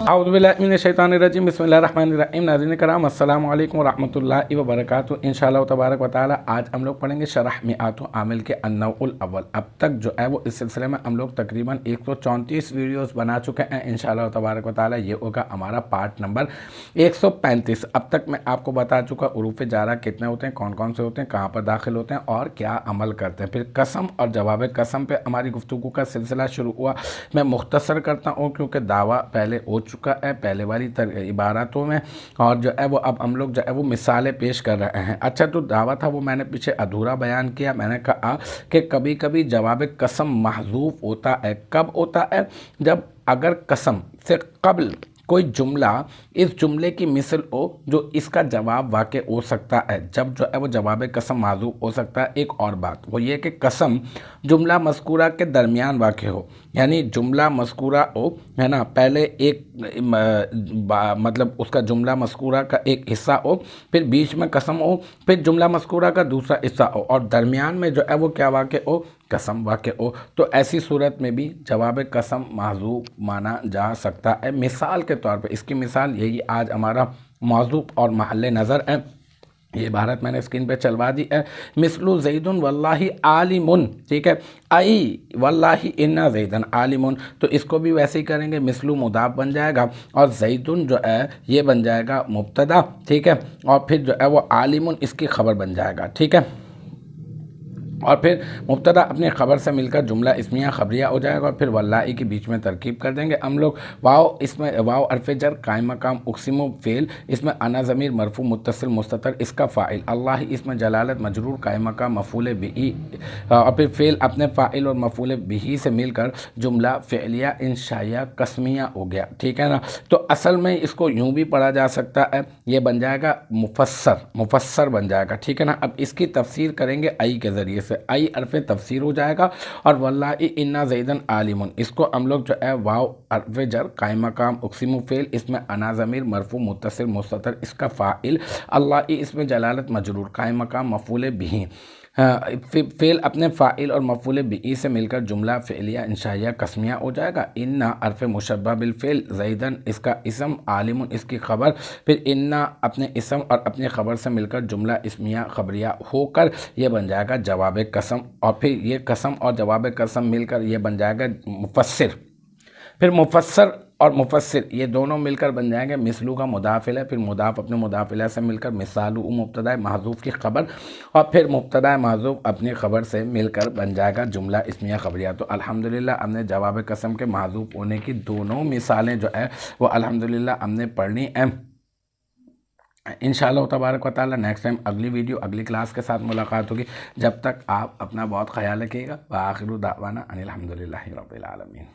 اعوذ باللہ من الشیطان الرجیم بسم اللہ الرحمن الرحیم۔ ناظرین کرام السلام علیکم ورحمۃ اللہ وبرکاتہ۔ انشاءاللہ تبارک و تعالی آج ہم لوگ پڑھیں گے شرح مئات عامل کے النوع الاول۔ اب تک جو ہے وہ اس سلسلے میں ہم لوگ تقریباً 134 ویڈیوز بنا چکے ہیں۔ انشاءاللہ تبارک و تعالی یہ ہوگا ہمارا پارٹ نمبر 135۔ اب تک میں آپ کو بتا چکا حروف جارہ کتنے ہوتے ہیں، کون کون سے ہوتے ہیں، کہاں پر داخل ہوتے ہیں اور کیا عمل کرتے ہیں۔ پھر قسم اور جواب قسم پہ ہماری گفتگو کا سلسلہ شروع ہوا۔ میں مختصر کرتا ہوں کیونکہ دعویٰ پہلے ہو چکا ہے پہلے والی عبارتوں میں، اور جو ہے وہ اب ہم لوگ جو ہے وہ مثالیں پیش کر رہے ہیں۔ اچھا، تو دعویٰ تھا وہ میں نے پیچھے ادھورا بیان کیا۔ میں نے کہا کہ کبھی کبھی جواب قسم محذوف ہوتا ہے۔ کب ہوتا ہے؟ جب اگر قسم سے قبل کوئی جملہ اس جملے کی مثل ہو جو اس کا جواب واقع ہو سکتا ہے، جب جو ہے وہ جواب قسم محذوف ہو سکتا ہے۔ ایک اور بات وہ یہ کہ قسم جملہ مذکورہ کے درمیان واقع ہو، یعنی جملہ مذکورہ ہو ہے نا، پہلے ایک مطلب اس کا جملہ مذکورہ کا ایک حصہ ہو، پھر بیچ میں قسم ہو، پھر جملہ مذکورہ کا دوسرا حصہ ہو، اور درمیان میں جو ہے وہ کیا واقع ہو؟ قسم واقع ہو۔ تو ایسی صورت میں بھی جواب قسم محذوف مانا جا سکتا ہے۔ مثال کے طور پہ اس کی مثال یہی آج ہمارا موضوع اور محل نظر ہے۔ یہ عبارت میں نے اسکرین پہ چلوا دی ہے۔ مثل زید واللہ عالم، ٹھیک ہے، ای واللہ انا زیدن عالم، تو اس کو بھی ویسے ہی کریں گے، مثل مضاف بن جائے گا اور زیدن جو ہے یہ بن جائے گا مبتدا، ٹھیک ہے، اور پھر جو ہے وہ عالم اس کی خبر بن جائے گا، ٹھیک ہے، اور پھر مبتدا اپنی خبر سے مل کر جملہ اسمیہ خبریہ ہو جائے گا، اور پھر واللہ کے بیچ میں ترکیب کر دیں گے ہم لوگ۔ واو، اس میں واو حرف جر قائم مقام اقسم فعل، اس میں انا ضمیر مرفوع متصل مستتر اس کا فاعل، اللہ اس میں جلالت مجرور قائم مقام مفعول بہ، اور پھر فعل اپنے فاعل اور مفعول بہ سے مل کر جملہ فعلیہ انشائیہ قسمیہ ہو گیا، ٹھیک ہے نا۔ تو اصل میں اس کو یوں بھی پڑھا جا سکتا ہے، یہ بن جائے گا مفسر بن جائے گا، ٹھیک ہے نا۔ اب اس کی تفسیر کریں گے ای کے ذریعے سے، ای حرف تفسیر ہو جائے گا، اور واللہ انا زیدن عالم، اس کو ہم لوگ جو ہے واو حرف جر قائم مقام اقسم فعل، اس میں انا ضمیر مرفوع متصل مستتر اس کا فاعل، اللہ اس میں جلالت مجرور قائم مقام مفعول بہ، فعل اپنے فاعل اور مفعول بہ سے مل کر جملہ فعلیہ انشائیہ قسمیہ ہو جائے گا۔ انا حرف مشبہ بالفعل، زیدن اس کا اسم، عالم اس کی خبر، پھر انا اپنے اسم اور اپنی خبر سے مل کر جملہ اسمیہ خبریہ ہو کر یہ بن جائے گا جواب قسم، اور پھر یہ قسم اور جواب قسم مل کر یہ بن جائے گا مفسر۔ پھر مفسر اور مفسر یہ دونوں مل کر بن جائیں گے مثلو کا مضاف الیہ، پھر مضاف اپنے مضاف الیہ سے مل کر مثالو مبتدا محذوف کی خبر، اور پھر مبتدا محذوف اپنی خبر سے مل کر بن جائے گا جملہ اسمیہ خبریہ۔ تو الحمدللہ ہم نے جواب قسم کے محذوف ہونے کی دونوں مثالیں جو ہے وہ الحمدللہ ہم نے پڑھنی ہیں۔ انشاءاللہ تبارک و تعالی نیکسٹ ٹائم اگلی ویڈیو اگلی کلاس کے ساتھ ملاقات ہوگی۔ جب تک آپ اپنا بہت خیال رکھیے گا۔ وآخر دعوانا ان الحمدللہ رب العالمین۔